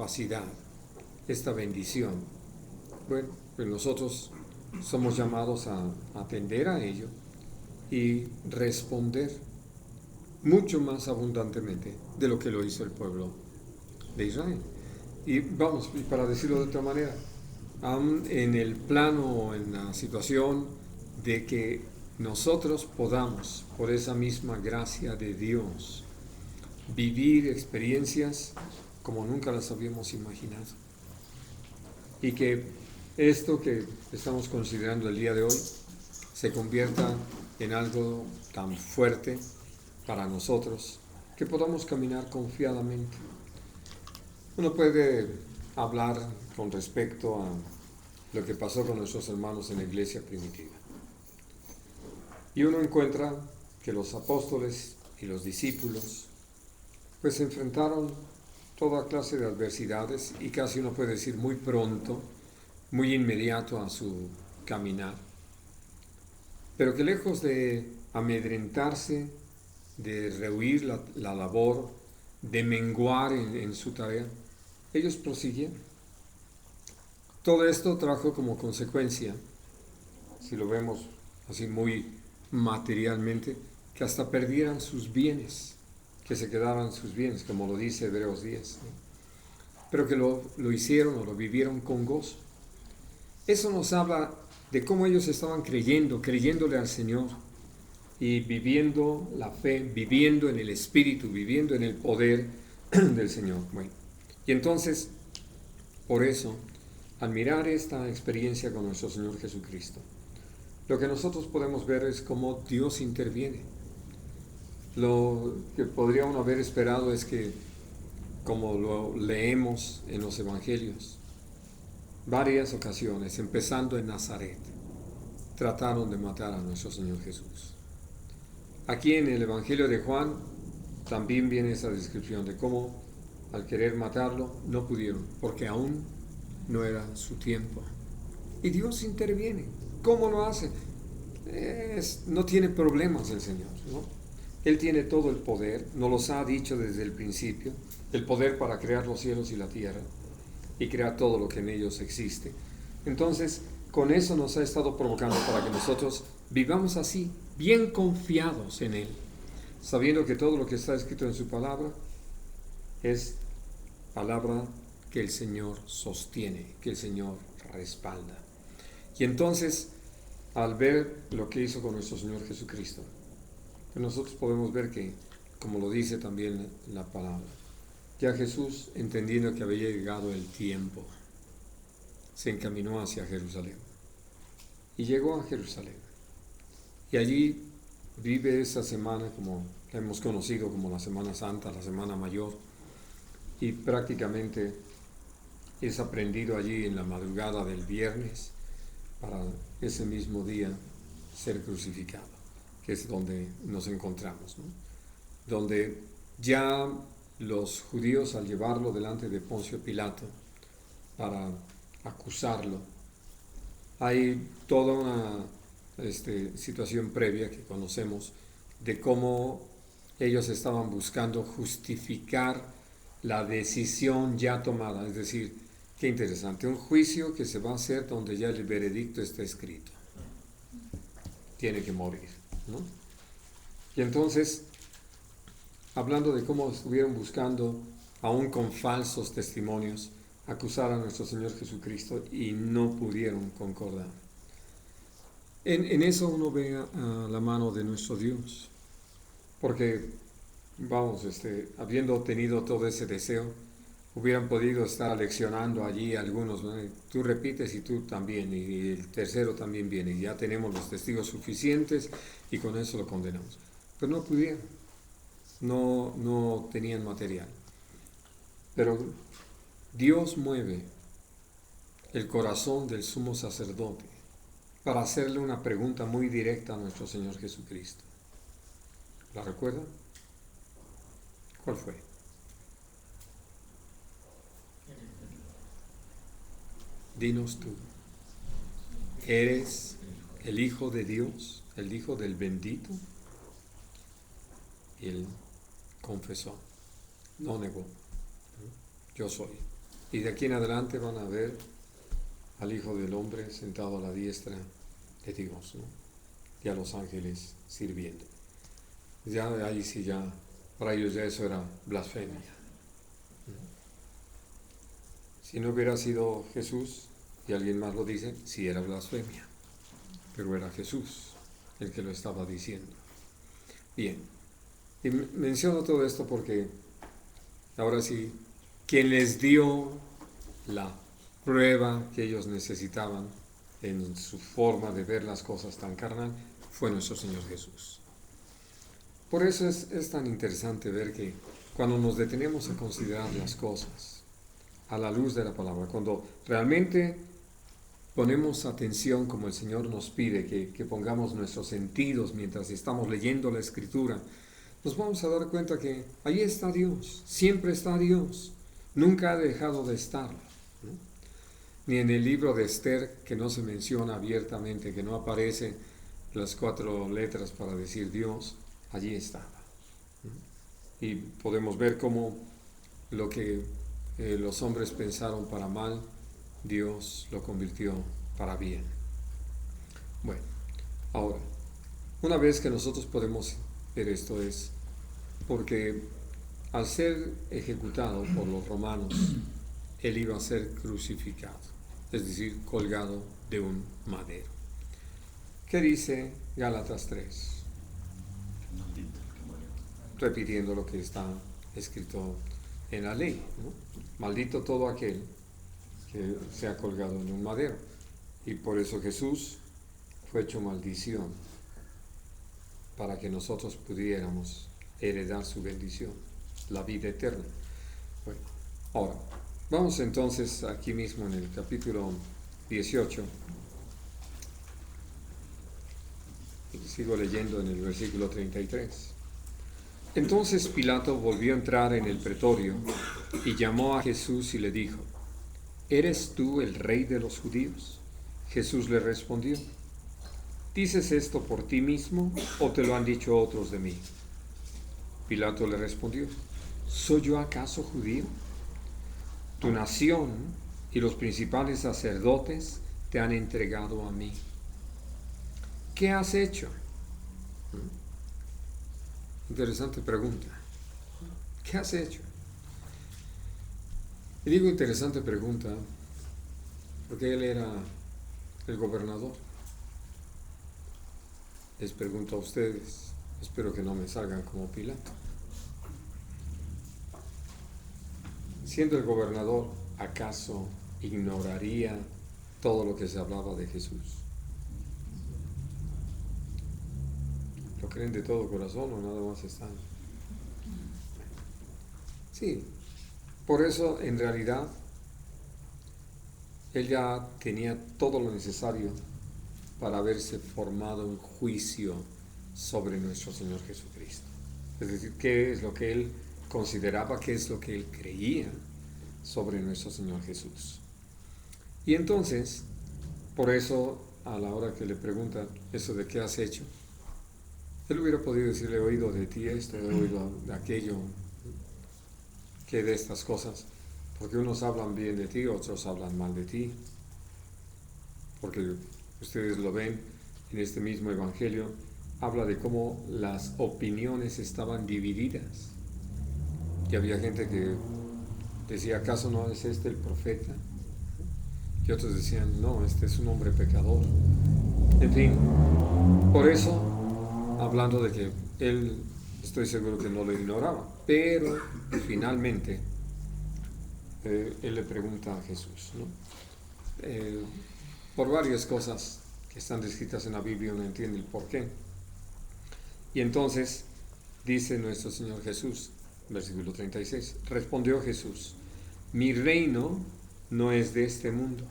capacidad, esta bendición. Bueno, pues nosotros somos llamados a atender a ello y responder mucho más abundantemente de lo que lo hizo el pueblo de Israel. Y vamos, y para decirlo de otra manera, aún en el plano, en la situación de que nosotros podamos, por esa misma gracia de Dios, vivir experiencias como nunca las habíamos imaginado. Y que esto que estamos considerando el día de hoy se convierta en algo tan fuerte para nosotros que podamos caminar confiadamente. Uno puede hablar con respecto a lo que pasó con nuestros hermanos en la iglesia primitiva. Y uno encuentra que los apóstoles y los discípulos pues enfrentaron toda clase de adversidades y casi uno puede decir muy pronto, muy inmediato a su caminar. Pero que lejos de amedrentarse, de rehuir la labor, de menguar en su tarea, ellos prosiguieron. Todo esto trajo como consecuencia, si lo vemos así muy materialmente, que hasta perdieran sus bienes, que se quedaran sus bienes, como lo dice Hebreos 10, ¿no? Pero que lo hicieron o lo vivieron con gozo. Eso nos habla de cómo ellos estaban creyéndole al Señor y viviendo la fe, viviendo en el Espíritu, viviendo en el poder del Señor. Bueno, y entonces, por eso, al mirar esta experiencia con nuestro Señor Jesucristo, lo que nosotros podemos ver es cómo Dios interviene. Lo que podría uno haber esperado es que, como lo leemos en los Evangelios, varias ocasiones, empezando en Nazaret, trataron de matar a nuestro Señor Jesús. Aquí en el Evangelio de Juan también viene esa descripción de cómo al querer matarlo no pudieron, porque aún no era su tiempo. Y Dios interviene. ¿Cómo lo hace? No tiene problemas el Señor, ¿no? Él tiene todo el poder, nos los ha dicho desde el principio, el poder para crear los cielos y la tierra y crear todo lo que en ellos existe. Entonces, con eso nos ha estado provocando para que nosotros vivamos así, bien confiados en Él, sabiendo que todo lo que está escrito en su palabra es palabra que el Señor sostiene, que el Señor respalda. Y entonces, al ver lo que hizo con nuestro Señor Jesucristo, pues nosotros podemos ver que, como lo dice también la palabra, ya Jesús, entendiendo que había llegado el tiempo, se encaminó hacia Jerusalén. Y llegó a Jerusalén. Y allí vive esa semana, como la hemos conocido como la Semana Santa, la Semana Mayor, y prácticamente es aprendido allí en la madrugada del viernes para ese mismo día ser crucificado, que es donde nos encontramos, ¿no? Donde ya los judíos, al llevarlo delante de Poncio Pilato para acusarlo, hay toda una situación previa que conocemos de cómo ellos estaban buscando justificar la decisión ya tomada. Es decir, qué interesante, un juicio que se va a hacer donde ya el veredicto está escrito. Tiene que morir, ¿no? Y entonces, hablando de cómo estuvieron buscando, aún con falsos testimonios, acusar a nuestro Señor Jesucristo y no pudieron concordar. En eso uno ve a la mano de nuestro Dios, porque, vamos, habiendo tenido todo ese deseo, hubieran podido estar leccionando allí algunos, ¿no? Tú repites y tú también, y el tercero también viene, y ya tenemos los testigos suficientes y con eso lo condenamos. Pero no pudieron, no tenían material. Pero Dios mueve el corazón del sumo sacerdote para hacerle una pregunta muy directa a nuestro Señor Jesucristo. ¿La recuerdan? ¿Cuál fue? Dinos tú, ¿eres el Hijo de Dios, el Hijo del bendito? Y él confesó, no negó, yo soy. Y de aquí en adelante van a ver al Hijo del Hombre sentado a la diestra de Dios, ¿no? Y a los ángeles sirviendo. Ya ahí sí ya, para ellos ya eso era blasfemia. Si no hubiera sido Jesús, y alguien más lo dice, sí era blasfemia. Pero era Jesús el que lo estaba diciendo. Bien, y menciono todo esto porque ahora sí, quien les dio la prueba que ellos necesitaban en su forma de ver las cosas tan carnal fue nuestro Señor Jesús. Por eso es tan interesante ver que cuando nos detenemos a considerar las cosas a la luz de la palabra, cuando realmente ponemos atención como el Señor nos pide que pongamos nuestros sentidos mientras estamos leyendo la Escritura, nos vamos a dar cuenta que ahí está Dios, siempre está Dios, nunca ha dejado de estar, ¿no? Ni en el libro de Esther, que no se menciona abiertamente, que no aparecen las 4 letras para decir Dios, allí estaba. Y podemos ver cómo lo que los hombres pensaron para mal, Dios lo convirtió para bien. Bueno, ahora, una vez que nosotros podemos ver esto es porque al ser ejecutado por los romanos, él iba a ser crucificado, es decir, colgado de un madero. ¿Qué dice Gálatas 3? Repitiendo lo que está escrito en la ley, ¿no? Maldito todo aquel que sea colgado en un madero. Y por eso Jesús fue hecho maldición para que nosotros pudiéramos heredar su bendición, la vida eterna. Bueno, ahora, vamos entonces aquí mismo en el capítulo 18. Sigo leyendo en el versículo 33. Entonces Pilato volvió a entrar en el pretorio y llamó a Jesús y le dijo: ¿Eres tú el rey de los judíos? Jesús le respondió: ¿Dices esto por ti mismo o te lo han dicho otros de mí? Pilato le respondió: ¿Soy yo acaso judío? Tu nación y los principales sacerdotes te han entregado a mí. ¿Qué has hecho? Interesante pregunta. ¿Qué has hecho? Y digo interesante pregunta porque él era el gobernador. Les pregunto a ustedes, espero que no me salgan como Pilato. Siendo el gobernador, ¿acaso ignoraría todo lo que se hablaba de Jesús? ¿Lo creen de todo corazón o nada más están? Sí, por eso en realidad él ya tenía todo lo necesario para haberse formado un juicio sobre nuestro Señor Jesucristo. Es decir, qué es lo que él consideraba, qué es lo que él creía sobre nuestro Señor Jesús. Y entonces, por eso, a la hora que le preguntan eso de qué has hecho, él hubiera podido decirle: he oído de ti esto, he oído de aquello, que de estas cosas, porque unos hablan bien de ti, otros hablan mal de ti, porque ustedes lo ven en este mismo evangelio, habla de cómo las opiniones estaban divididas. Y había gente que decía: ¿acaso no es este el profeta? Y otros decían: no, este es un hombre pecador. En fin, por eso, hablando de que él, estoy seguro que no lo ignoraba, pero finalmente él le pregunta a Jesús, ¿no? Por varias cosas que están descritas en la Biblia uno entiende el por qué. Y entonces dice nuestro Señor Jesús, versículo 36, respondió Jesús: mi reino no es de este mundo.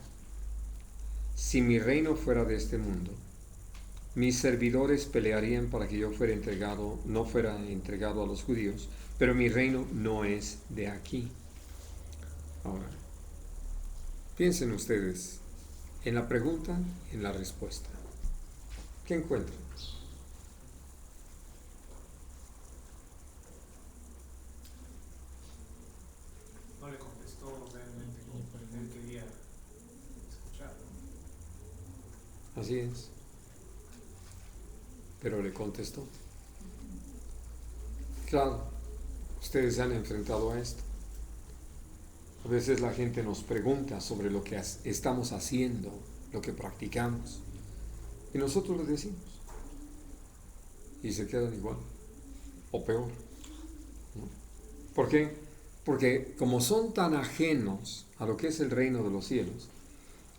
Si mi reino fuera de este mundo, mis servidores pelearían para que yo no fuera entregado a los judíos, pero mi reino no es de aquí. Ahora, piensen ustedes en la pregunta y en la respuesta. ¿Qué encuentran? No le contestó realmente con Así es. Pero le contestó. Claro, ustedes se han enfrentado a esto. A veces la gente nos pregunta sobre lo que estamos haciendo, lo que practicamos, y nosotros les decimos, y se quedan igual, o peor, ¿no? ¿Por qué? Porque como son tan ajenos a lo que es el reino de los cielos,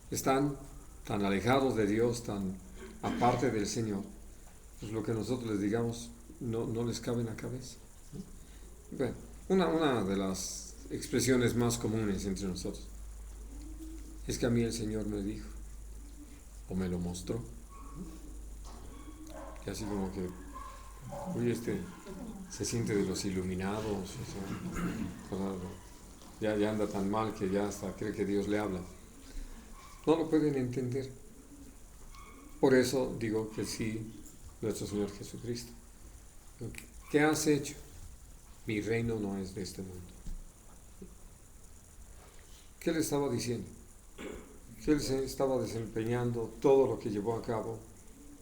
están tan alejados de Dios, tan aparte del Señor, pues lo que nosotros les digamos no les cabe en la cabeza, ¿no? Bueno, una de las expresiones más comunes entre nosotros es que a mí el Señor me dijo o me lo mostró, y así como que, uy, se siente de los iluminados, o sea, ya anda tan mal que ya hasta cree que Dios le habla. No lo pueden entender. Por eso digo que sí, nuestro Señor Jesucristo. ¿Qué has hecho? Mi reino no es de este mundo. ¿Qué le estaba diciendo? Que Él se estaba desempeñando, todo lo que llevó a cabo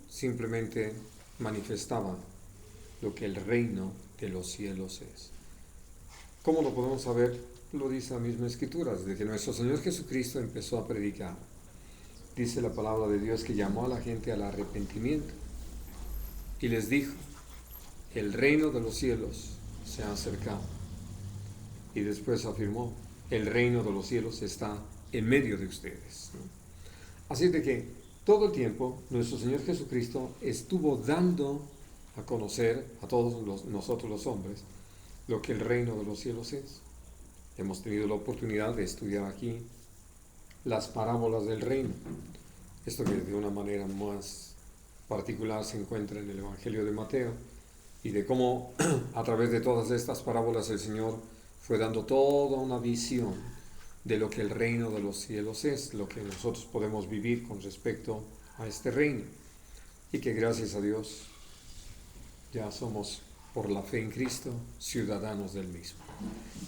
simplemente manifestaba lo que el reino de los cielos es. ¿Cómo lo podemos saber? Lo dice la misma Escritura, desde que nuestro Señor Jesucristo empezó a predicar. Dice la palabra de Dios que llamó a la gente al arrepentimiento y les dijo, el reino de los cielos se ha acercado. Y después afirmó, el reino de los cielos está en medio de ustedes, ¿no? Así de que todo el tiempo nuestro Señor Jesucristo estuvo dando a conocer a todos nosotros los hombres lo que el reino de los cielos es. Hemos tenido la oportunidad de estudiar aquí las parábolas del reino. Esto que de una manera más particular se encuentra en el Evangelio de Mateo, y de cómo a través de todas estas parábolas el Señor fue dando toda una visión de lo que el reino de los cielos es, lo que nosotros podemos vivir con respecto a este reino, y que gracias a Dios ya somos, por la fe en Cristo, ciudadanos del mismo.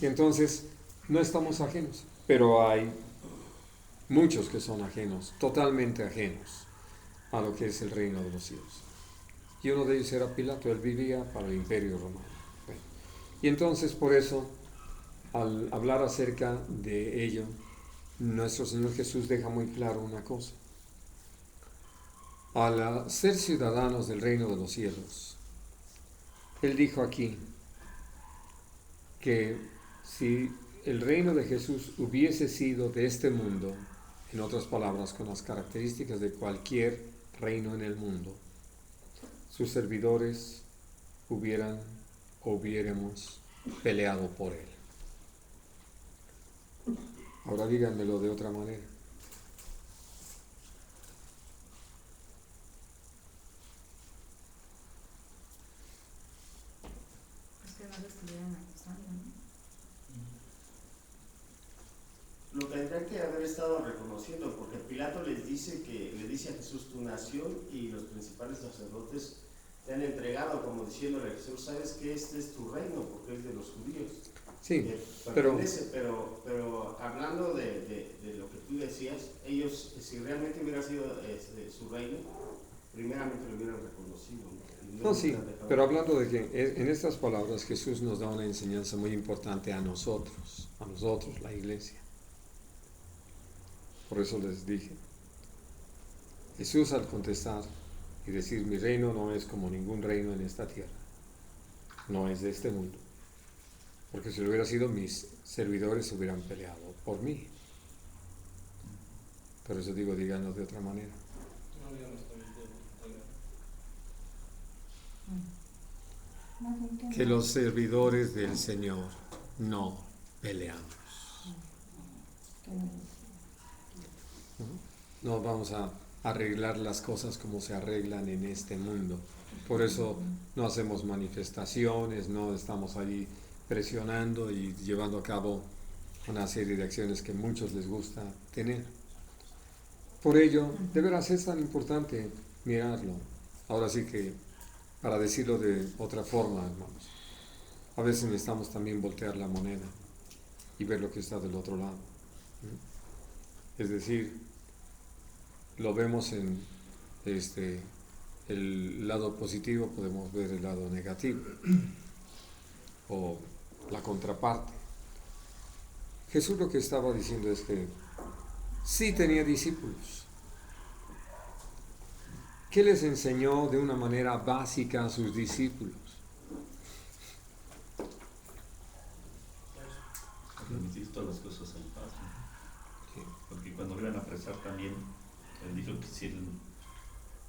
Y entonces no estamos ajenos, pero hay muchos que son ajenos, totalmente ajenos a lo que es el reino de los cielos. Y uno de ellos era Pilato, él vivía para el Imperio Romano. Bueno, y entonces por eso, al hablar acerca de ello, nuestro Señor Jesús deja muy claro una cosa. Al ser ciudadanos del reino de los cielos, Él dijo aquí que si el reino de Jesús hubiese sido de este mundo, en otras palabras, con las características de cualquier reino en el mundo, sus servidores hubiéramos peleado por él. Ahora díganmelo de otra manera. Es que no lo estuvieran acusando, ¿no? Lo tendrán que haber estado reconociendo, porque Pilato le dice a Jesús, tu nación y los principales sacerdotes te han entregado, como diciéndole a Jesús, sabes que este es tu reino, porque es de los judíos. Sí, pero hablando de lo que tú decías, ellos, si realmente hubiera sido su reino, primeramente lo hubieran reconocido, ¿no? No, sí, pero hablando de que en estas palabras Jesús nos da una enseñanza muy importante a nosotros, la iglesia. Por eso les dije, Jesús al contestar y decir, mi reino no es como ningún reino en esta tierra, no es de este mundo, porque si lo hubiera sido, mis servidores se hubieran peleado por mí. Por eso digo, díganos de otra manera. Que los servidores del Señor no peleamos. No vamos a arreglar las cosas como se arreglan en este mundo. Por eso no hacemos manifestaciones, no estamos ahí presionando y llevando a cabo una serie de acciones que a muchos les gusta tener. Por ello, de veras es tan importante mirarlo. Ahora sí que, para decirlo de otra forma, hermanos, a veces necesitamos también voltear la moneda y ver lo que está del otro lado. Es decir, lo vemos en el lado positivo, podemos ver el lado negativo o la contraparte. Jesús lo que estaba diciendo es que sí tenía discípulos. ¿Qué les enseñó de una manera básica a sus discípulos? Permitir todas las cosas en paz, ¿no? Sí. Porque cuando lo iban a apresar también, él dijo que si él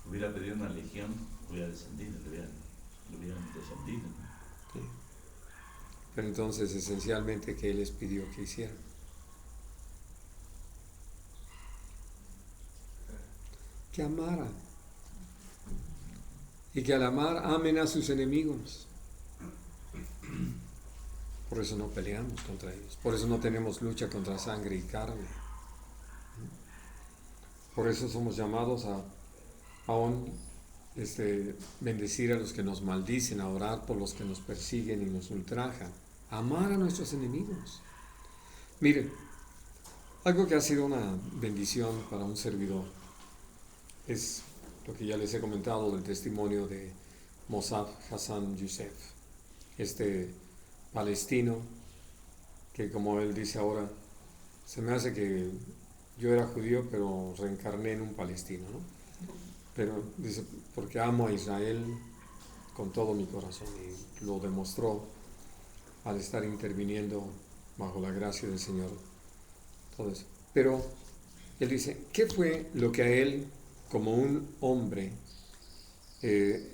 hubiera pedido una legión, hubiera descendido, le hubieran descendido, ¿no? Sí. Pero entonces, esencialmente, ¿qué les pidió que hicieran? Que amaran. Y que al amar, amen a sus enemigos. Por eso no peleamos contra ellos. Por eso no tenemos lucha contra sangre y carne. Por eso somos llamados a bendecir a los que nos maldicen, a orar por los que nos persiguen y nos ultrajan, a amar a nuestros enemigos. Miren, algo que ha sido una bendición para un servidor es lo que ya les he comentado del testimonio de Mossab Hassan Youssef, este palestino que, como él dice ahora, se me hace que yo era judío pero reencarné en un palestino, ¿no? Pero dice, porque amo a Israel con todo mi corazón, y lo demostró al estar interviniendo bajo la gracia del Señor, todo eso. Pero él dice, ¿qué fue lo que a él, como un hombre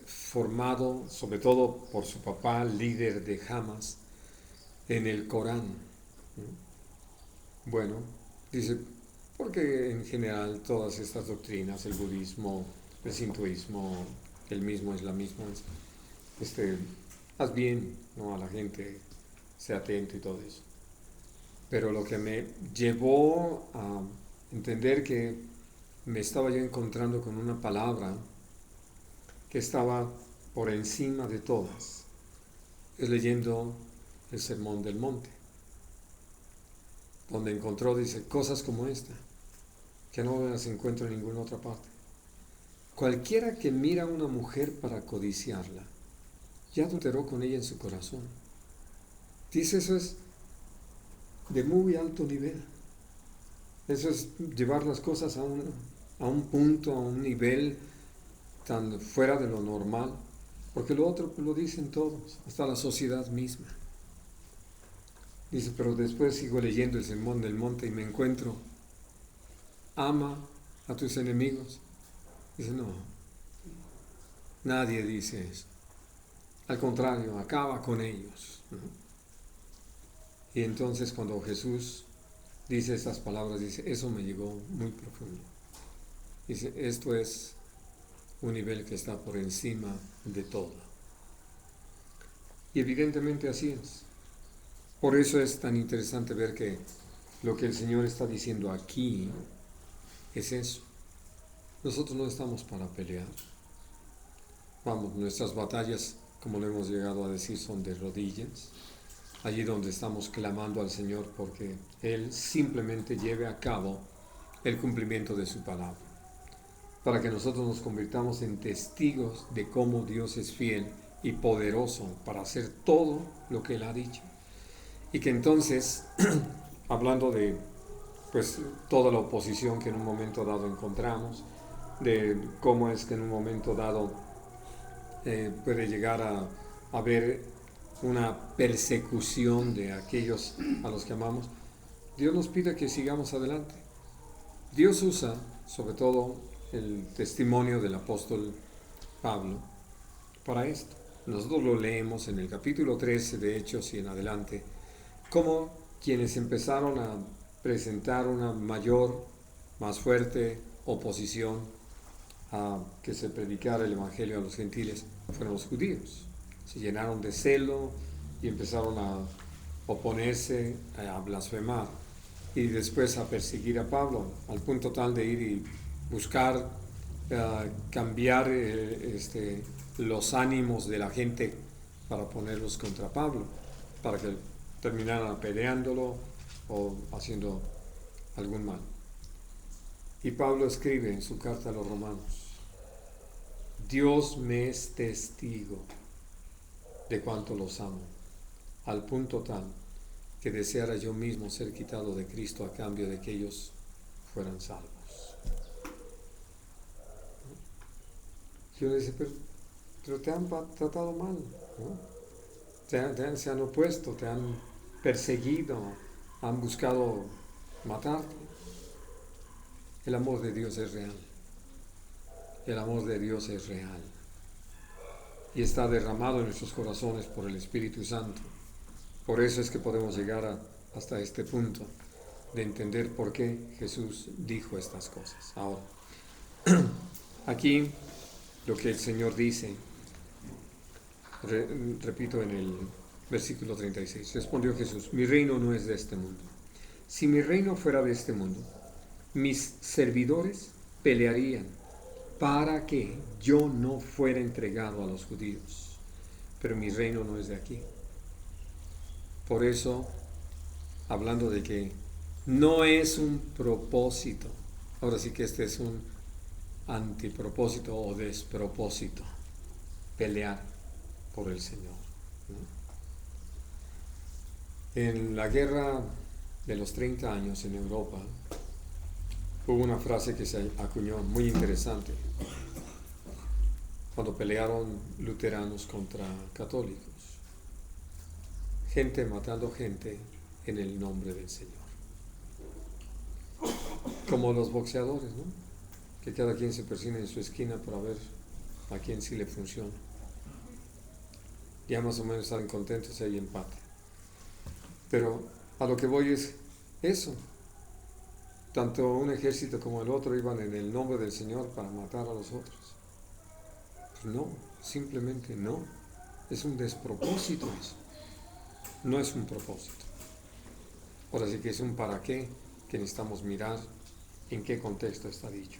formado sobre todo por su papá, líder de Hamas, en el Corán? Bueno, dice, porque en general todas estas doctrinas, el budismo, el sintoísmo, el mismo islamismo, haz bien, ¿no?, a la gente, sea atento y todo eso. Pero lo que me llevó a entender que me estaba yo encontrando con una palabra que estaba por encima de todas, es leyendo el Sermón del Monte, donde encontró, dice, cosas como esta, que no las encuentro en ninguna otra parte. Cualquiera que mira a una mujer para codiciarla, ya adulteró con ella en su corazón. Dice, eso es de muy alto nivel. Eso es llevar las cosas a un punto, a un nivel tan fuera de lo normal, porque lo otro lo dicen todos, hasta la sociedad misma. Dice, pero después sigo leyendo el Sermón del Monte y me encuentro, ama a tus enemigos. Dice, no, nadie dice eso. Al contrario, acaba con ellos, ¿no? Y entonces cuando Jesús dice estas palabras, dice, eso me llegó muy profundo. Dice, esto es un nivel que está por encima de todo. Y evidentemente así es. Por eso es tan interesante ver que lo que el Señor está diciendo aquí es eso. Nosotros no estamos para pelear. Vamos, nuestras batallas, como lo hemos llegado a decir, son de rodillas. Allí donde estamos clamando al Señor porque Él simplemente lleve a cabo el cumplimiento de su palabra, para que nosotros nos convirtamos en testigos de cómo Dios es fiel y poderoso para hacer todo lo que Él ha dicho. Y que entonces, hablando de pues toda la oposición que en un momento dado encontramos, de cómo es que en un momento dado puede llegar a haber una persecución de aquellos a los que amamos, Dios nos pide que sigamos adelante. Dios usa, sobre todo, el testimonio del apóstol Pablo para esto. Nosotros lo leemos en el capítulo 13 de Hechos y en adelante, como quienes empezaron a presentar una mayor, más fuerte oposición a que se predicara el Evangelio a los gentiles fueron los judíos. Se llenaron de celo y empezaron a oponerse, a blasfemar y después a perseguir a Pablo, al punto tal de ir y buscar cambiar los ánimos de la gente para ponerlos contra Pablo, para que terminaran peleándolo o haciendo algún mal. Y Pablo escribe en su carta a los romanos, Dios me es testigo de cuánto los amo, al punto tal que deseara yo mismo ser quitado de Cristo a cambio de que ellos fueran salvos. Yo le decía, pero te han tratado mal, ¿no? Se han opuesto, te han perseguido, han buscado matarte. El amor de Dios es real. El amor de Dios es real. Y está derramado en nuestros corazones por el Espíritu Santo. Por eso es que podemos llegar hasta este punto de entender por qué Jesús dijo estas cosas. Ahora, aquí lo que el Señor dice, repito en el versículo 36, respondió Jesús: mi reino no es de este mundo. Si mi reino fuera de este mundo, mis servidores pelearían para que yo no fuera entregado a los judíos. Pero mi reino no es de aquí. Por eso, hablando de que no es un propósito, ahora sí que este es un antipropósito o despropósito, pelear por el Señor, ¿no? En la guerra de los 30 años en Europa, hubo una frase que se acuñó muy interesante, cuando pelearon luteranos contra católicos. Gente matando gente en el nombre del Señor. Como los boxeadores, ¿no? Que cada quien se persina en su esquina para ver a quién sí le funciona. Ya más o menos salen contentos y hay empate. Pero a lo que voy es eso. Tanto un ejército como el otro iban en el nombre del Señor para matar a los otros. Pues no, simplemente no. Es un despropósito eso. No es un propósito. Ahora sí que es un para qué que necesitamos mirar en qué contexto está dicho.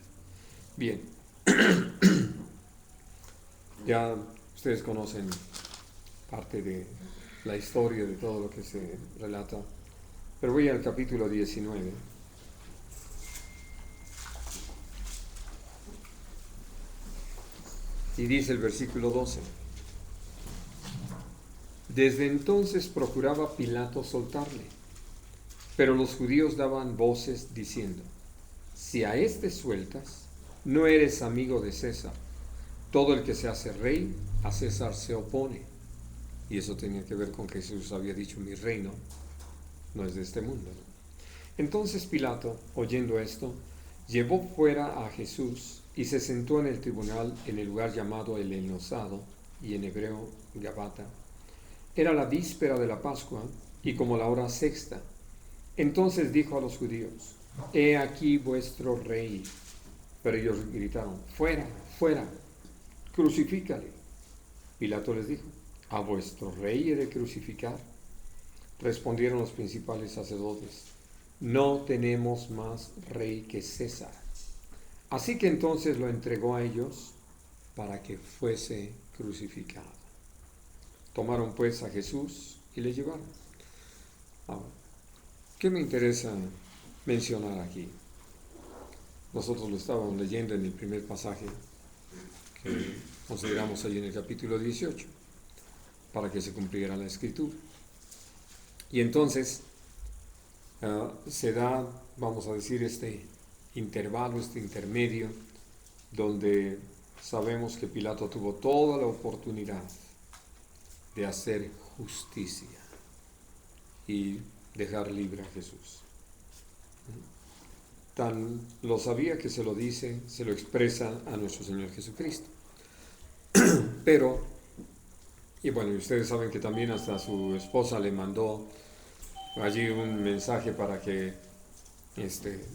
Bien. Ya ustedes conocen parte de la historia de todo lo que se relata. Pero voy al capítulo 19. Y dice el versículo 12. Desde entonces procuraba Pilato soltarle, pero los judíos daban voces diciendo: si a este sueltas, no eres amigo de César. Todo el que se hace rey, a César se opone. Y eso tenía que ver con que Jesús había dicho: mi reino no es de este mundo, ¿no? Entonces Pilato, oyendo esto, llevó fuera a Jesús y se sentó en el tribunal en el lugar llamado el Enosado, y en hebreo Gabata. Era la víspera de la Pascua y como la hora sexta. Entonces dijo a los judíos: he aquí vuestro rey. Pero ellos gritaron: fuera, fuera, crucifícale. Pilato les dijo: ¿a vuestro rey he de crucificar? Respondieron los principales sacerdotes: no tenemos más rey que César. Así que entonces lo entregó a ellos para que fuese crucificado. Tomaron pues a Jesús y le llevaron. Ahora, ¿qué me interesa mencionar aquí? Nosotros lo estábamos leyendo en el primer pasaje que consideramos ahí en el capítulo 18, para que se cumpliera la escritura. Y entonces se da, vamos a decir, este intervalo, este intermedio, donde sabemos que Pilato tuvo toda la oportunidad de hacer justicia y dejar libre a Jesús. Tan lo sabía que se lo dice, se lo expresa a nuestro Señor Jesucristo. Pero, y bueno, ustedes saben que también hasta su esposa le mandó allí un mensaje para que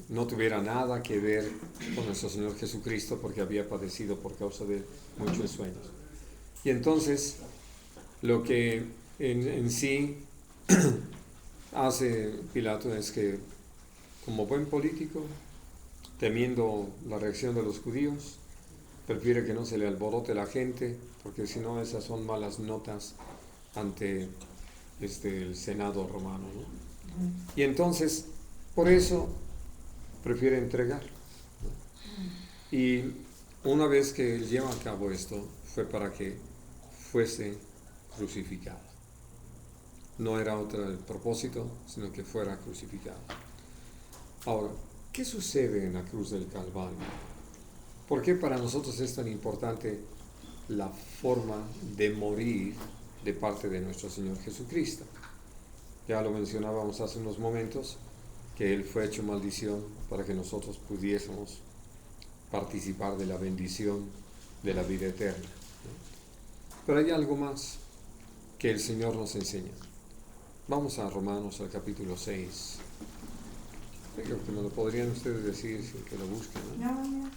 no tuviera nada que ver con nuestro Señor Jesucristo, porque había padecido por causa de muchos sueños. Y entonces, lo que en sí hace Pilato es que, como buen político, temiendo la reacción de los judíos, prefiere que no se le alborote la gente, porque si no esas son malas notas ante el Senado romano, ¿no? Y entonces, por eso, prefiere entregar, ¿no? Y una vez que Él lleva a cabo esto, fue para que fuese crucificado. No era otro el propósito, sino que fuera crucificado. Ahora, ¿qué sucede en la cruz del Calvario? ¿Por qué para nosotros es tan importante la forma de morir de parte de nuestro Señor Jesucristo? Ya lo mencionábamos hace unos momentos, que Él fue hecho maldición para que nosotros pudiésemos participar de la bendición de la vida eterna. Pero hay algo más que el Señor nos enseña. Vamos a Romanos, al capítulo 6. Creo que me lo podrían ustedes decir sin que lo busquen, ¿no? No.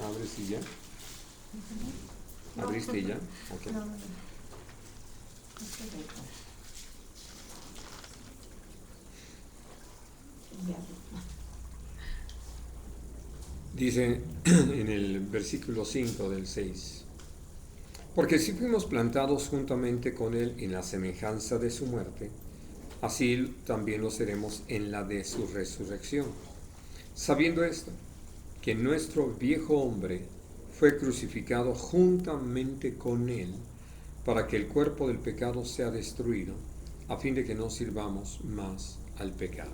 ¿Abres y ya? ¿Abriste y ya? Ok. No. Ya. Dice en el versículo 5 del 6: porque si fuimos plantados juntamente con Él en la semejanza de su muerte, así también lo seremos en la de su resurrección. Sabiendo esto, que nuestro viejo hombre fue crucificado juntamente con Él, para que el cuerpo del pecado sea destruido, a fin de que no sirvamos más al pecado.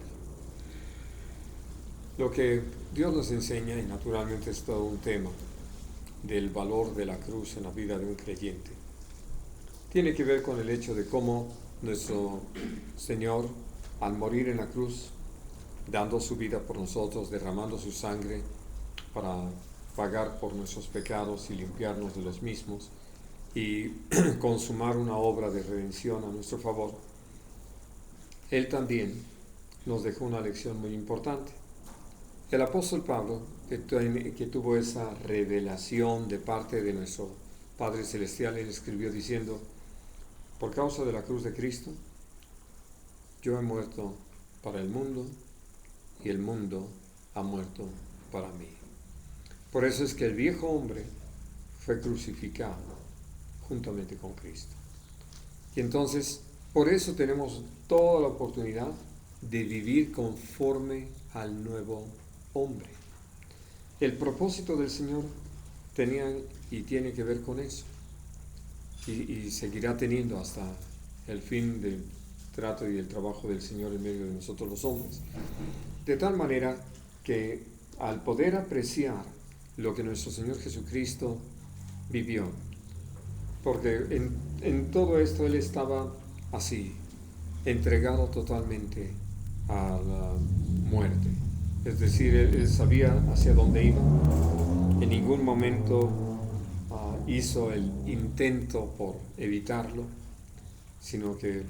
Lo que Dios nos enseña, y naturalmente es todo un tema, del valor de la cruz en la vida de un creyente, tiene que ver con el hecho de cómo nuestro Señor, al morir en la cruz, dando su vida por nosotros, derramando su sangre para pagar por nuestros pecados y limpiarnos de los mismos, y consumar una obra de redención a nuestro favor, Él también nos dejó una lección muy importante. El apóstol Pablo, que tuvo esa revelación de parte de nuestro Padre Celestial, él escribió diciendo: por causa de la cruz de Cristo, yo he muerto para el mundo y el mundo ha muerto para mí. Por eso es que el viejo hombre fue crucificado juntamente con Cristo. Y entonces, por eso tenemos toda la oportunidad de vivir conforme al nuevo hombre. El propósito del Señor tenía y tiene que ver con eso, y seguirá teniendo hasta el fin del trato y el trabajo del Señor en medio de nosotros los hombres, de tal manera que al poder apreciar lo que nuestro Señor Jesucristo vivió, porque en todo esto Él estaba así, entregado totalmente a la muerte. Es decir, él sabía hacia dónde iba. En ningún momento hizo el intento por evitarlo, sino que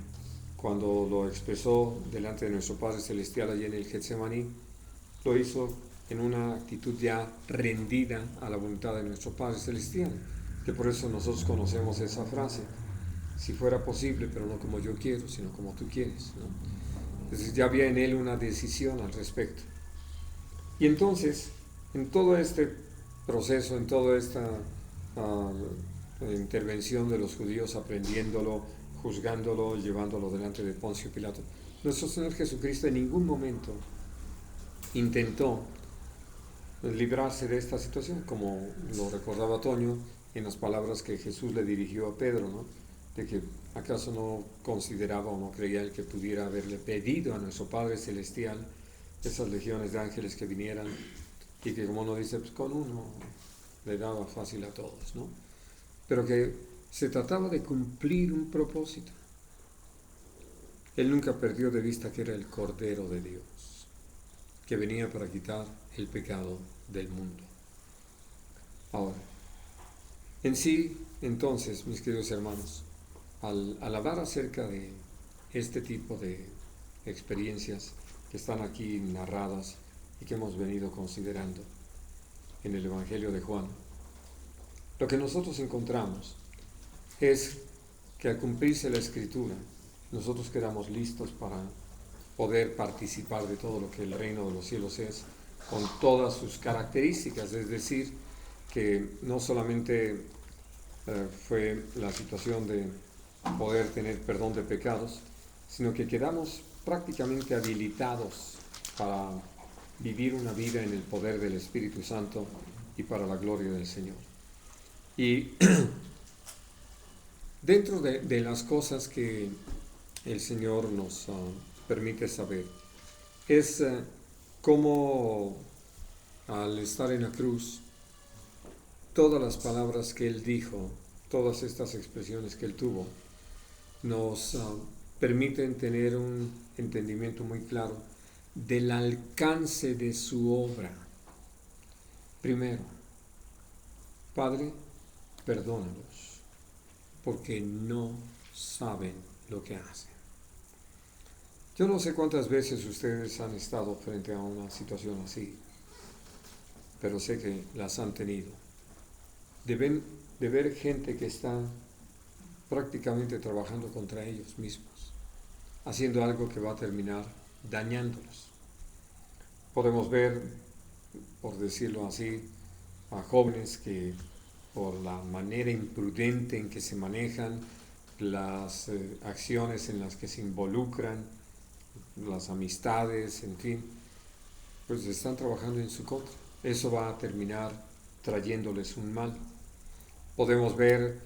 cuando lo expresó delante de nuestro Padre Celestial allí en el Getsemaní, lo hizo en una actitud ya rendida a la voluntad de nuestro Padre Celestial, que por eso nosotros conocemos esa frase: si fuera posible, pero no como yo quiero, sino como tú quieres, ¿no? Entonces ya había en él una decisión al respecto. Y entonces, en todo este proceso, en toda esta intervención de los judíos, aprendiéndolo, juzgándolo, llevándolo delante de Poncio Pilato, nuestro Señor Jesucristo en ningún momento intentó librarse de esta situación, como lo recordaba Toño en las palabras que Jesús le dirigió a Pedro, ¿no? De que acaso no consideraba o no creía él que pudiera haberle pedido a nuestro Padre Celestial esas legiones de ángeles que vinieran, y que, como uno dice, pues con uno le daba fácil a todos, ¿no? Pero que se trataba de cumplir un propósito. Él nunca perdió de vista que era el Cordero de Dios, que venía para quitar el pecado del mundo. Ahora, en sí, entonces, mis queridos hermanos, al hablar acerca de este tipo de experiencias que están aquí narradas y que hemos venido considerando en el Evangelio de Juan, lo que nosotros encontramos es que al cumplirse la Escritura, nosotros quedamos listos para poder participar de todo lo que el reino de los cielos es, con todas sus características. Es decir, que no solamente fue la situación de poder tener perdón de pecados, sino que quedamos prácticamente habilitados para vivir una vida en el poder del Espíritu Santo y para la gloria del Señor. Y dentro de las cosas que el Señor nos permite saber, es cómo al estar en la cruz, todas las palabras que Él dijo, todas estas expresiones que Él tuvo, nos permiten tener un entendimiento muy claro del alcance de su obra. Primero, Padre, perdónalos, porque no saben lo que hacen. Yo no sé cuántas veces ustedes han estado frente a una situación así, pero sé que las han tenido. Deben de ver gente que está prácticamente trabajando contra ellos mismos, haciendo algo que va a terminar dañándolos. Podemos ver, por decirlo así, a jóvenes que por la manera imprudente en que se manejan, las acciones en las que se involucran, las amistades, en fin, pues están trabajando en su contra. Eso va a terminar trayéndoles un mal. Podemos ver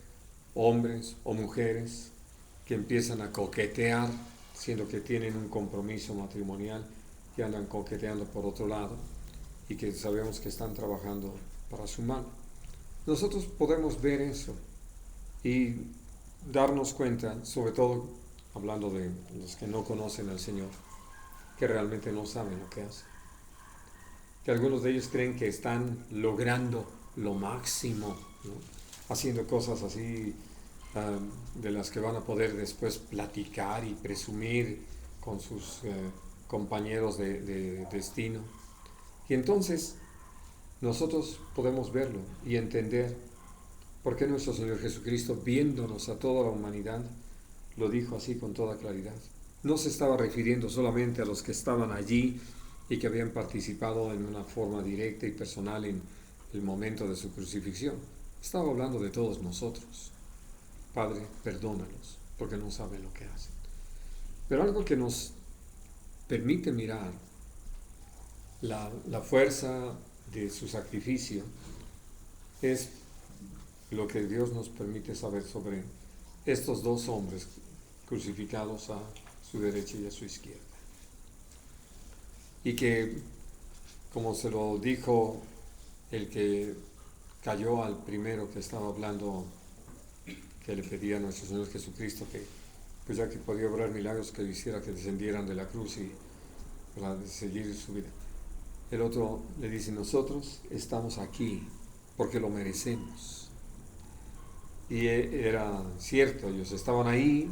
hombres o mujeres que empiezan a coquetear, siendo que tienen un compromiso matrimonial, y andan coqueteando por otro lado, y que sabemos que están trabajando para su mal. Nosotros podemos ver eso y darnos cuenta, sobre todo hablando de los que no conocen al Señor, que realmente no saben lo que hacen. Que algunos de ellos creen que están logrando lo máximo, ¿no? Haciendo cosas así de las que van a poder después platicar y presumir con sus compañeros de destino. Y entonces nosotros podemos verlo y entender por qué nuestro Señor Jesucristo, viéndonos a toda la humanidad, lo dijo así con toda claridad. No se estaba refiriendo solamente a los que estaban allí y que habían participado en una forma directa y personal en el momento de su crucifixión. Estaba hablando de todos nosotros. Padre, perdónalos, porque no saben lo que hacen. Pero algo que nos permite mirar la fuerza de su sacrificio es lo que Dios nos permite saber sobre estos dos hombres crucificados a su derecha y a su izquierda. Y que, como se lo dijo el que cayó al primero que estaba hablando, que le pedía a nuestro Señor Jesucristo que, pues ya que podía obrar milagros, que hiciera que descendieran de la cruz y para seguir su vida. El otro le dice, nosotros estamos aquí porque lo merecemos. Y era cierto, ellos estaban ahí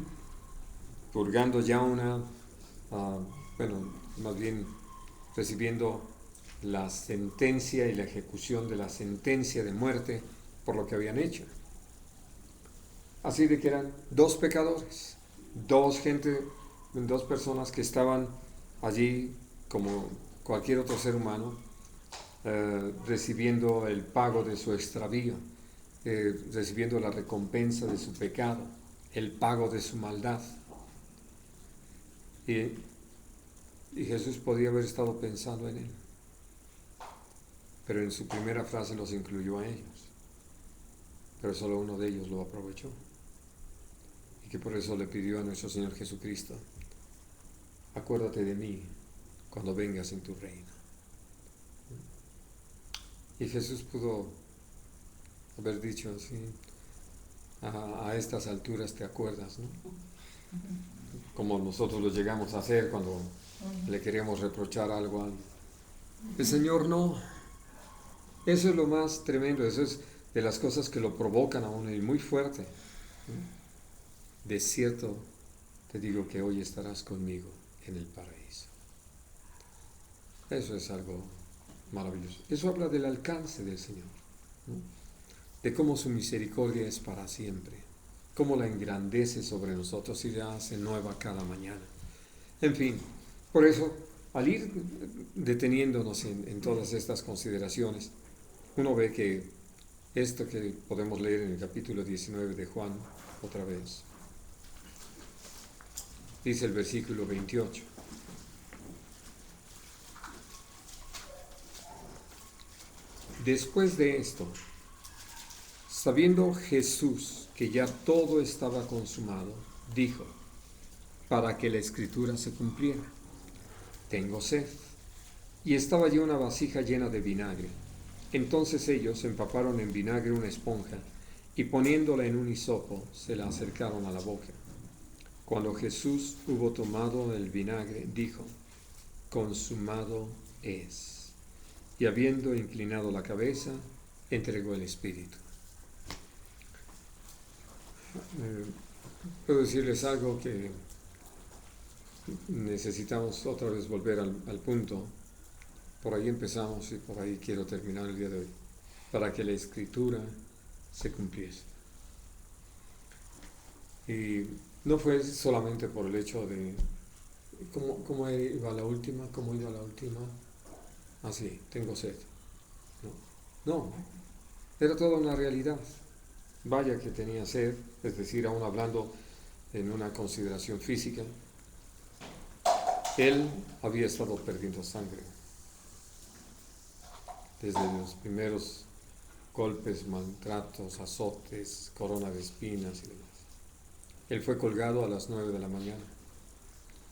purgando ya más bien recibiendo la sentencia y la ejecución de la sentencia de muerte por lo que habían hecho. Así de que eran dos pecadores, dos personas que estaban allí como cualquier otro ser humano, recibiendo el pago de su extravío, recibiendo la recompensa de su pecado, el pago de su maldad. Y Jesús podía haber estado pensando en él, pero en su primera frase los incluyó a ellos, pero solo uno de ellos lo aprovechó, y que por eso le pidió a nuestro Señor Jesucristo, acuérdate de mí cuando vengas en tu reino. Y Jesús pudo haber dicho así, a estas alturas te acuerdas, ¿no? Como nosotros lo llegamos a hacer cuando le queremos reprochar algo a alguien. El Señor no. Eso es lo más tremendo, eso es de las cosas que lo provocan a uno y muy fuerte. De cierto te digo que hoy estarás conmigo en el paraíso. Eso es algo maravilloso. Eso habla del alcance del Señor, ¿no? De cómo su misericordia es para siempre, cómo la engrandece sobre nosotros y la hace nueva cada mañana. En fin, por eso, al ir deteniéndonos en todas estas consideraciones, uno ve que esto que podemos leer en el capítulo 19 de Juan, otra vez, dice el versículo 28. Después de esto, sabiendo Jesús que ya todo estaba consumado, dijo, para que la escritura se cumpliera, tengo sed. Y estaba allí una vasija llena de vinagre. Entonces ellos empaparon en vinagre una esponja y poniéndola en un hisopo se la acercaron a la boca. Cuando Jesús hubo tomado el vinagre, dijo, consumado es. Y habiendo inclinado la cabeza, entregó el espíritu. Puedo decirles algo que necesitamos otra vez volver al punto. Por ahí empezamos y por ahí quiero terminar el día de hoy. Para que la escritura se cumpliese. Y no fue solamente por el hecho de ¿cómo iba la última? ¿Cómo iba la última? Ah, sí, tengo sed. No, era toda una realidad. Vaya que tenía sed, es decir, aún hablando en una consideración física, él había estado perdiendo sangre. Desde los primeros golpes, maltratos, azotes, corona de espinas y demás. Él fue colgado a las 9 de la mañana.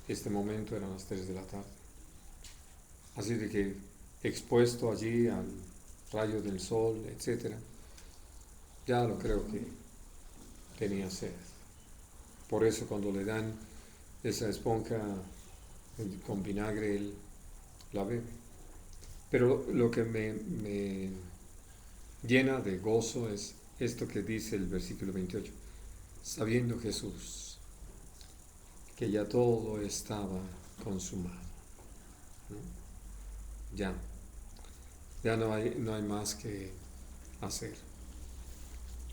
Este momento eran las 3 de la tarde. Así de que expuesto allí al rayo del sol, etc., ya lo creo que tenía sed. Por eso cuando le dan esa esponja con vinagre, él la bebe. Pero lo que me llena de gozo es esto que dice el versículo 28. Sabiendo Jesús que ya todo estaba consumado. ¿No? Ya no hay más que hacer.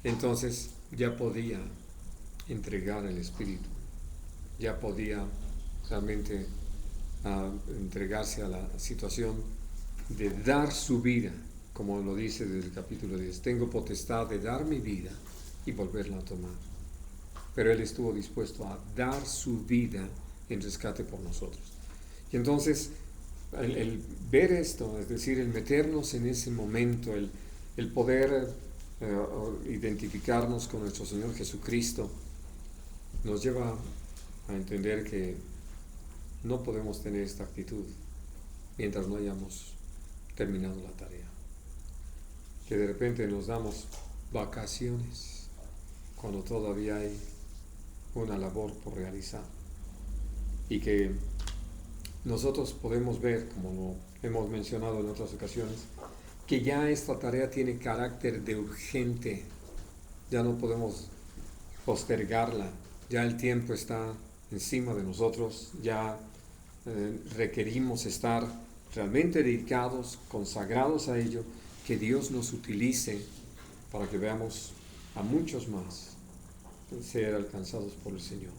Entonces ya podía entregar el Espíritu. Ya podía realmente entregarse a la situación de dar su vida, como lo dice desde el capítulo 10. Tengo potestad de dar mi vida y volverla a tomar. Pero Él estuvo dispuesto a dar su vida en rescate por nosotros. Y entonces, el ver esto, es decir, el meternos en ese momento, el poder identificarnos con nuestro Señor Jesucristo, nos lleva a entender que no podemos tener esta actitud mientras no hayamos terminado la tarea. Que de repente nos damos vacaciones cuando todavía hay una labor por realizar. Y que nosotros podemos ver, como lo hemos mencionado en otras ocasiones, que ya esta tarea tiene carácter de urgente. Ya no podemos postergarla. Ya el tiempo está encima de nosotros. Ya requerimos estar realmente dedicados, consagrados a ello, que Dios nos utilice para que veamos a muchos más ser alcanzados por el Señor.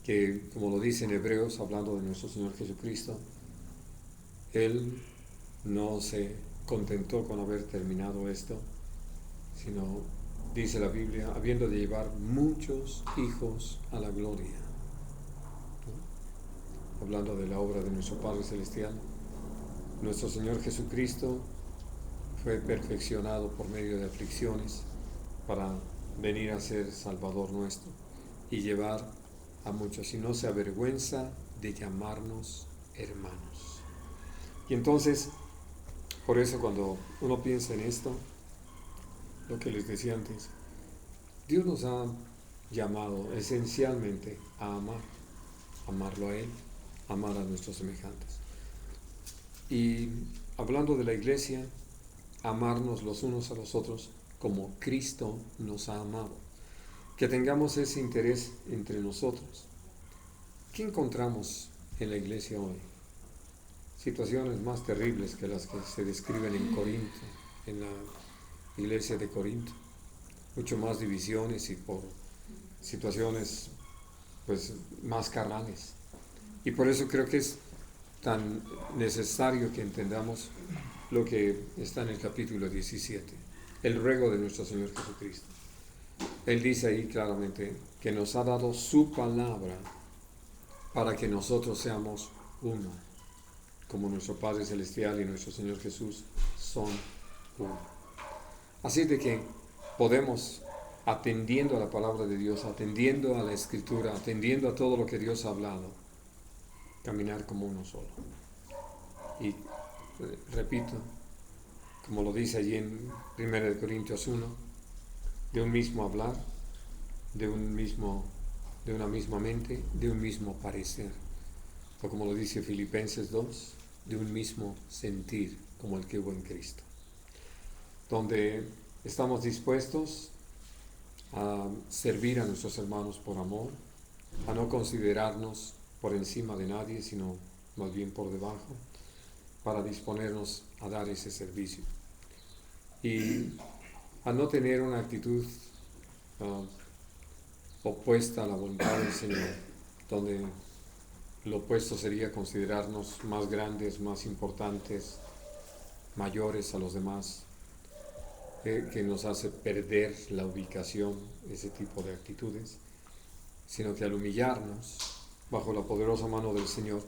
Que, como lo dice en Hebreos, hablando de nuestro Señor Jesucristo, Él no se contentó con haber terminado esto, sino, dice la Biblia, habiendo de llevar muchos hijos a la gloria. ¿No? Hablando de la obra de nuestro Padre Celestial, nuestro Señor Jesucristo fue perfeccionado por medio de aflicciones para venir a ser Salvador nuestro y llevar a muchos, y no se avergüenza de llamarnos hermanos. Y entonces, por eso cuando uno piensa en esto, lo que les decía antes, Dios nos ha llamado esencialmente a amarlo a Él, amar a nuestros semejantes. Y hablando de la iglesia, amarnos los unos a los otros como Cristo nos ha amado. Que tengamos ese interés entre nosotros. ¿Qué encontramos en la iglesia hoy? Situaciones más terribles que las que se describen en Corinto, en la iglesia de Corinto. Mucho más divisiones y por situaciones pues más carnales. Y por eso creo que es tan necesario que entendamos lo que está en el capítulo 17, el ruego de nuestro Señor Jesucristo. Él dice ahí claramente que nos ha dado su palabra para que nosotros seamos uno, como nuestro Padre Celestial y nuestro Señor Jesús son Así de que podemos, atendiendo a la palabra de Dios, atendiendo a la Escritura, atendiendo a todo lo que Dios ha hablado, caminar como uno solo. Y repito, como lo dice allí en 1 Corintios 1, de un mismo hablar, de una misma mente, de un mismo parecer. O como lo dice Filipenses 2, de un mismo sentir, como el que hubo en Cristo. Donde estamos dispuestos a servir a nuestros hermanos por amor, a no considerarnos por encima de nadie, sino más bien por debajo, para disponernos a dar ese servicio. Y a no tener una actitud opuesta a la voluntad del Señor, donde lo opuesto sería considerarnos más grandes, más importantes, mayores a los demás, que nos hace perder la ubicación, ese tipo de actitudes, sino que al humillarnos bajo la poderosa mano del Señor,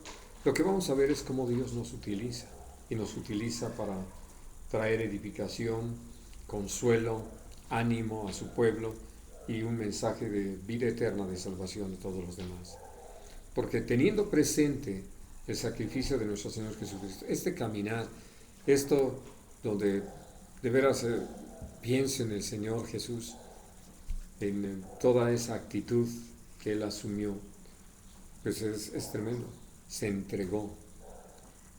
lo que vamos a ver es cómo Dios nos utiliza, y nos utiliza para traer edificación, consuelo, ánimo a su pueblo y un mensaje de vida eterna, de salvación de todos los demás. Porque teniendo presente el sacrificio de nuestro Señor Jesucristo, este caminar, esto donde de veras pienso en el Señor Jesús, en toda esa actitud que Él asumió, pues es tremendo. Se entregó,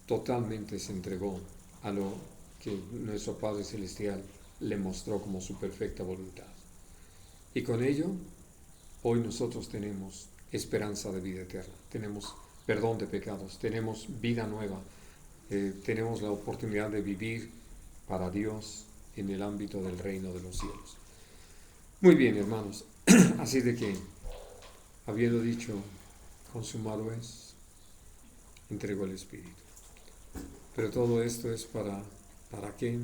totalmente se entregó a lo que nuestro Padre Celestial le mostró como su perfecta voluntad. Y con ello, hoy nosotros tenemos esperanza de vida eterna, tenemos perdón de pecados, tenemos vida nueva, tenemos la oportunidad de vivir para Dios en el ámbito del reino de los cielos. Muy bien, hermanos, así de que, habiendo dicho, consumado es, entregó el Espíritu. Pero todo esto es para que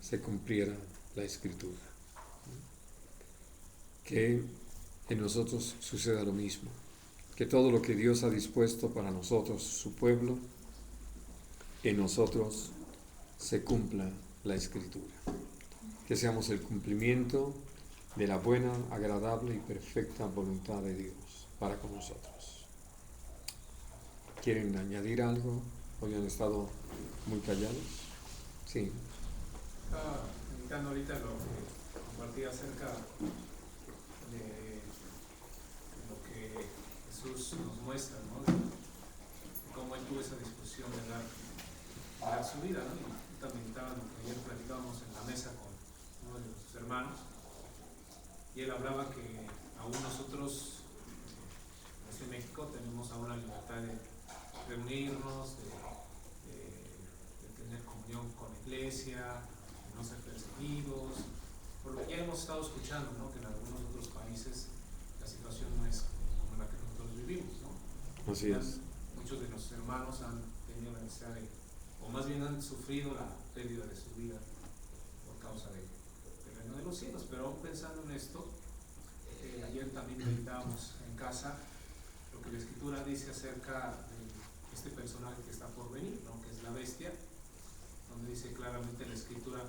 se cumpliera la Escritura. Que en nosotros suceda lo mismo, que todo lo que Dios ha dispuesto para nosotros, su pueblo, en nosotros se cumpla la Escritura. Que seamos el cumplimiento de la buena, agradable y perfecta voluntad de Dios para con nosotros. ¿Quieren añadir algo? Hoy han estado muy callados. Sí. Estaba meditando ahorita lo que compartí acerca de lo que Jesús nos muestra, ¿no? De cómo Él tuvo esa disposición de dar su vida, ¿no? Y también ayer platicábamos en la mesa con uno de nuestros hermanos, y él hablaba que aún nosotros, en México, tenemos aún la libertad de reunirnos, de tener comunión con la iglesia, de no ser perseguidos, por lo que ya hemos estado escuchando, ¿no? Que en algunos otros países la situación no es como la que nosotros vivimos, ¿no? Así es. Muchos de nuestros hermanos han tenido la necesidad o más bien han sufrido la pérdida de su vida por causa del reino de los cielos. Pero aún pensando en esto, ayer también meditábamos en casa lo que la Escritura dice acerca de este personaje que está por venir, ¿no? Que es la bestia, donde dice claramente la Escritura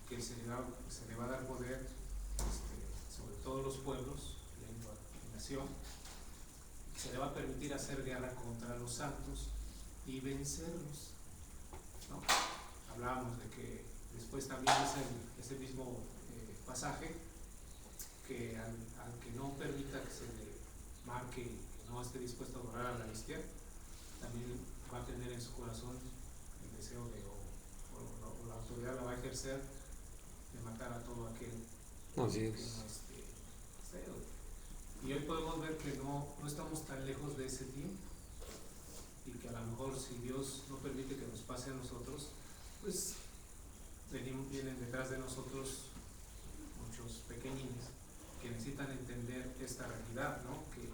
que se le va a dar poder sobre todos los pueblos, lengua y nación, y se le va a permitir hacer guerra contra los santos y vencerlos, ¿no? Hablábamos de que después también es ese mismo pasaje que al que no permita que se le marque, que no esté dispuesto a adorar a la bestia, también va a tener en su corazón el deseo de, o la autoridad la va a ejercer de matar a todo aquel que no esté cero. Y hoy podemos ver que no estamos tan lejos de ese tiempo, y que a lo mejor si Dios no permite que nos pase a nosotros, pues vienen detrás de nosotros muchos pequeñines que necesitan entender esta realidad, ¿no? Que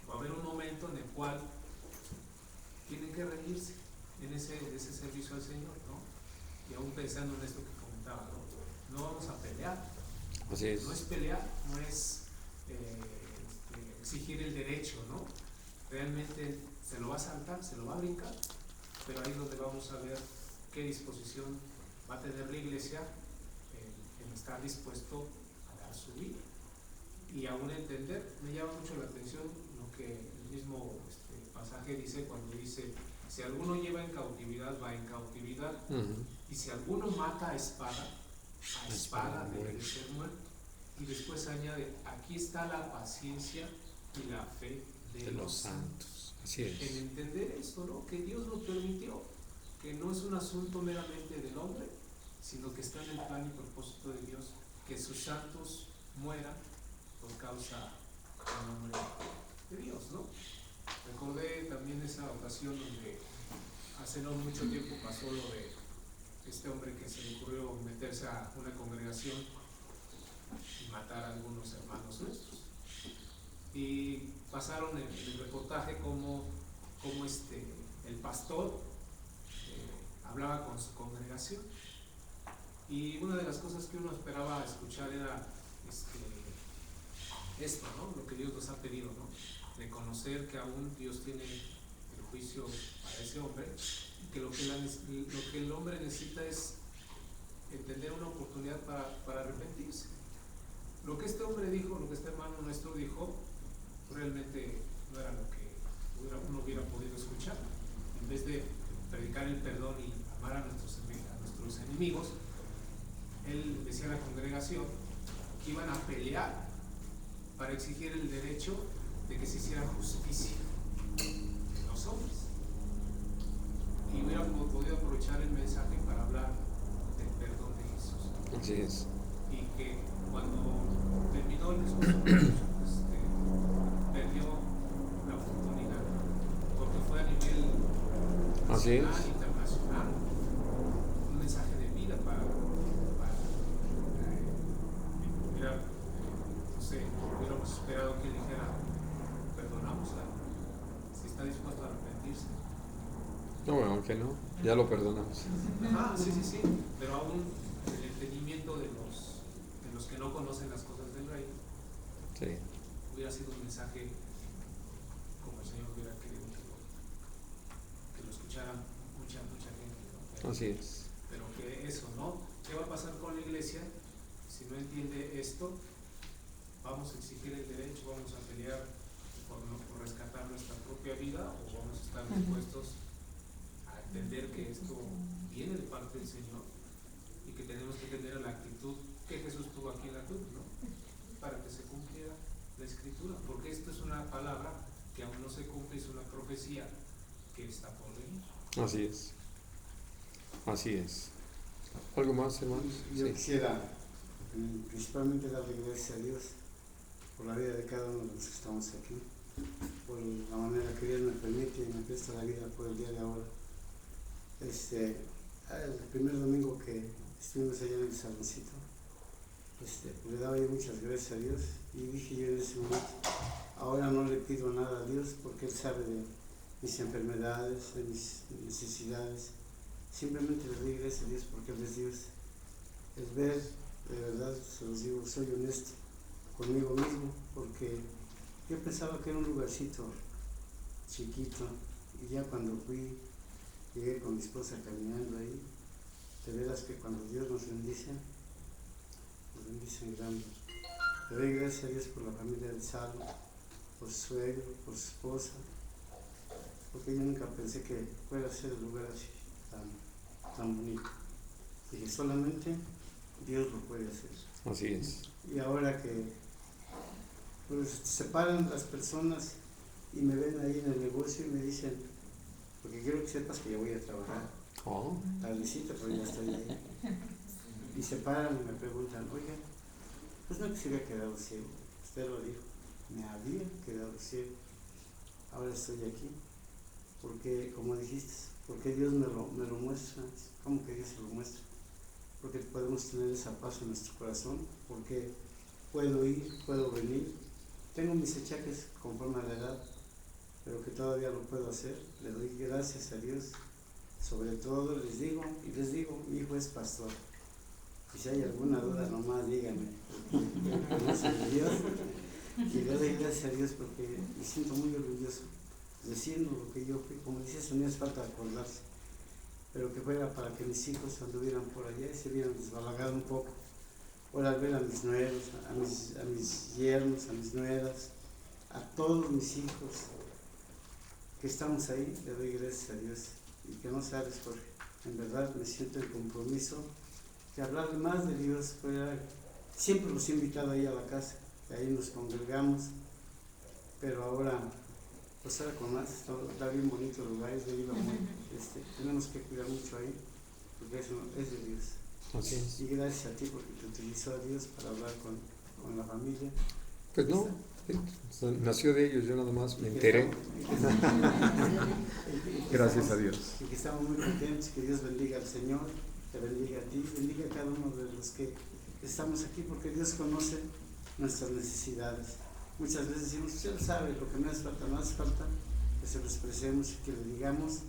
va a haber un momento en el cual tienen que rendirse en ese servicio al Señor, ¿no? Y aún pensando en esto que comentaba, no vamos a pelear. Así es. No es pelear, no es exigir el derecho, ¿no? Realmente se lo va a saltar, se lo va a brincar, pero ahí es donde vamos a ver qué disposición va a tener la iglesia en estar dispuesto a dar su vida. Y aún entender, me llama mucho la atención lo que el mismo pasaje dice cuando dice, si alguno lleva en cautividad, va en cautividad, y si alguno mata a espada debe de ser muerto. Y después añade, aquí está la paciencia y la fe de los santos. Así es. En entender esto, ¿no? Que Dios lo permitió, que no es un asunto meramente del hombre, sino que está en el plan y propósito de Dios, que sus santos mueran por causa del nombre de Dios, ¿no? Recordé también esa ocasión donde hace no mucho tiempo pasó lo de este hombre que se le ocurrió meterse a una congregación y matar a algunos hermanos nuestros. Y pasaron en el reportaje como el pastor hablaba con su congregación. Y una de las cosas que uno esperaba escuchar era esto, ¿no? Lo que Dios nos ha pedido, ¿no? Reconocer que aún Dios tiene el juicio para ese hombre, y que lo que el hombre necesita es entender una oportunidad para arrepentirse. Lo que este hombre dijo, lo que este hermano nuestro dijo, realmente no era lo que uno hubiera podido escuchar. En vez de predicar el perdón y amar a nuestros enemigos, él decía a la congregación que iban a pelear para exigir el derecho de que se hiciera justicia en los hombres. Y hubieran podido aprovechar el mensaje para hablar del perdón de Jesús. Así es. Y que cuando terminó el discurso, perdió la oportunidad, porque fue a nivel nacional, internacional, un mensaje de vida para hubiéramos esperado que él dijera, perdonámosla, si está dispuesto a arrepentirse. No, bueno, que no, ya lo perdonamos. Sí, pero aún el entendimiento de los que no conocen las cosas del rey, sí, hubiera sido un mensaje como el Señor hubiera querido que lo escuchara mucha gente, ¿no? así es. Pero que eso, ¿no? ¿Qué va a pasar con la iglesia si no entiende esto? Vamos a exigir el derecho, vamos a pelear por rescatar nuestra propia vida, o vamos a estar dispuestos a entender que esto viene de parte del Señor y que tenemos que tener la actitud que Jesús tuvo aquí en la cruz, ¿no? Para que se cumpliera la Escritura, porque esto es una palabra que aún no se cumple, es una profecía que está por venir. Así es. Así es. ¿Algo más, hermanos? Yo Sí. quisiera principalmente darle gracias a Dios por la vida de cada uno de los que estamos aquí, por la manera que Dios me permite y me presta la vida por el día de ahora. El primer domingo que estuvimos allá en el saloncito, le daba yo muchas gracias a Dios, y dije yo en ese momento, ahora no le pido nada a Dios porque Él sabe de mis enfermedades, de mis necesidades. Simplemente le doy gracias a Dios porque Él es Dios. Es ver, de verdad, se los digo, soy honesto conmigo mismo, porque yo pensaba que era un lugarcito chiquito, y ya cuando llegué con mi esposa caminando ahí, de veras que cuando Dios nos bendice en grande. Le doy gracias a Dios por la familia de Salvo, por su suegro, por su esposa, porque yo nunca pensé que fuera a ser el lugar así tan bonito. Dije, solamente Dios lo puede hacer. Así es. Y ahora que pues, se paran las personas y me ven ahí en el negocio y me dicen, porque quiero que sepas que ya voy a trabajar, Oh, tardecito, pero ya estoy ahí. Y se paran y me preguntan, oiga, pues no que se había quedado ciego, usted lo dijo, me había quedado ciego, ahora estoy aquí, porque como dijiste, porque Dios me lo muestra. ¿Cómo que Dios se lo muestra? Porque podemos tener esa paz en nuestro corazón, porque puedo ir, puedo venir, tengo mis achaques conforme a la edad, pero que todavía lo puedo hacer. Le doy gracias a Dios. Sobre todo les digo, mi hijo es pastor. Y si hay alguna duda, nomás díganme, porque conoce a Dios. Y le doy gracias a Dios porque me siento muy orgulloso de siendo lo que yo fui. Como dices, no es falta de acordarse. pero que fuera para que mis hijos anduvieran por allá y se vieran desbalagados un poco. Ahora al ver a mis nueros, a mis yernos, a mis nueras, a todos mis hijos que estamos ahí, le doy gracias a Dios. Y que no sabes, Jorge, en verdad me siento el compromiso de hablarle más de Dios. Siempre los he invitado ahí a la casa, y ahí nos congregamos, pero ahora, pues ahora con más, está bien bonito el lugar, es de vida muy, tenemos que cuidar mucho ahí, porque eso es de Dios. Así es. Y gracias a ti porque te utilizó a Dios para hablar con la familia. Pues no, nació de ellos, yo nada más me enteré. Gracias a Dios. Y que estamos muy contentos, que Dios bendiga al Señor, te bendiga a ti, bendiga a cada uno de los que estamos aquí, porque Dios conoce nuestras necesidades. Muchas veces decimos, Él sabe lo que me hace falta, no hace falta que se lo expresemos y que le digamos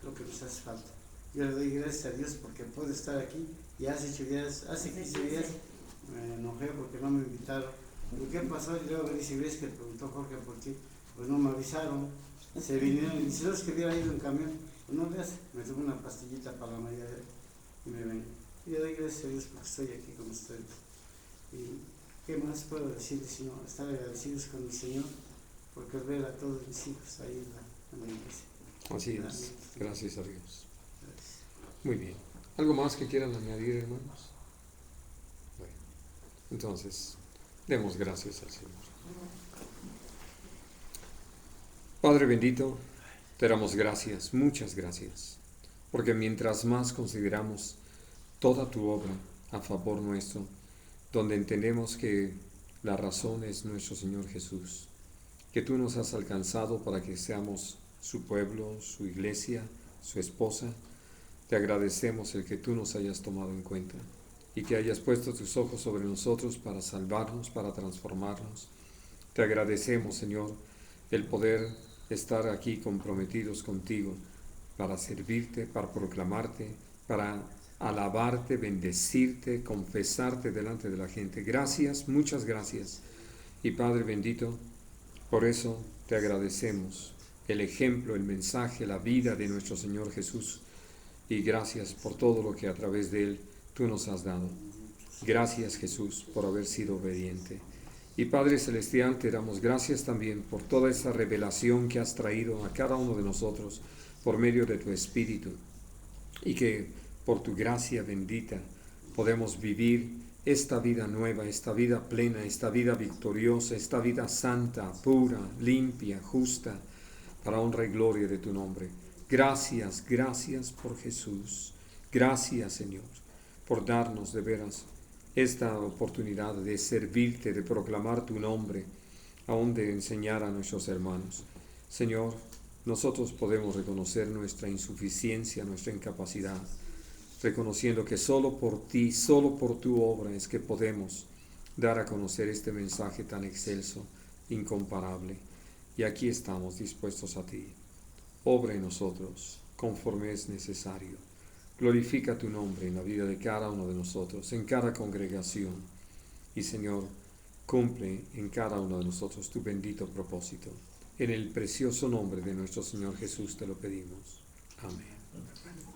lo que nos hace falta. Yo le doy gracias a Dios porque puedo estar aquí y hace 15 días me enojé porque no me invitaron. ¿Y qué pasó? Y luego dice, ¿ves que preguntó Jorge por ti? Pues no me avisaron, se vinieron y si no es que hubiera ido en camión, pues no le hace, me tomé una pastillita para la mañana y me vengo. Y le doy gracias a Dios porque estoy aquí con ustedes. Y qué más puedo decir sino estar agradecidos con el Señor porque ver a todos mis hijos ahí en la iglesia. Así es. Gracias a Dios. Gracias. Muy bien. ¿Algo más que quieran añadir, hermanos? Bueno, entonces, demos gracias al Señor. Padre bendito, te damos gracias, muchas gracias, porque mientras más consideramos toda tu obra a favor nuestro, donde entendemos que la razón es nuestro Señor Jesús, que tú nos has alcanzado para que seamos su pueblo, su iglesia, su esposa, te agradecemos el que tú nos hayas tomado en cuenta y que hayas puesto tus ojos sobre nosotros para salvarnos, para transformarnos. Te agradecemos, Señor, el poder estar aquí comprometidos contigo para servirte, para proclamarte, para alabarte, bendecirte, confesarte delante de la gente. Gracias, muchas gracias. Y Padre bendito, por eso te agradecemos el ejemplo, el mensaje, la vida de nuestro Señor Jesús. Y gracias por todo lo que a través de Él tú nos has dado. Gracias, Jesús, por haber sido obediente. Y Padre Celestial, te damos gracias también por toda esa revelación que has traído a cada uno de nosotros por medio de tu Espíritu. Y que por tu gracia bendita podemos vivir esta vida nueva, esta vida plena, esta vida victoriosa, esta vida santa, pura, limpia, justa, para honra y gloria de tu nombre. Gracias, gracias por Jesús. Gracias, Señor, por darnos de veras esta oportunidad de servirte, de proclamar tu nombre, aún de enseñar a nuestros hermanos. Señor, nosotros podemos reconocer nuestra insuficiencia, nuestra incapacidad, reconociendo que solo por ti, solo por tu obra es que podemos dar a conocer este mensaje tan excelso, incomparable. Y aquí estamos dispuestos a ti. Obra en nosotros conforme es necesario. Glorifica tu nombre en la vida de cada uno de nosotros, en cada congregación. Y Señor, cumple en cada uno de nosotros tu bendito propósito. En el precioso nombre de nuestro Señor Jesús te lo pedimos. Amén.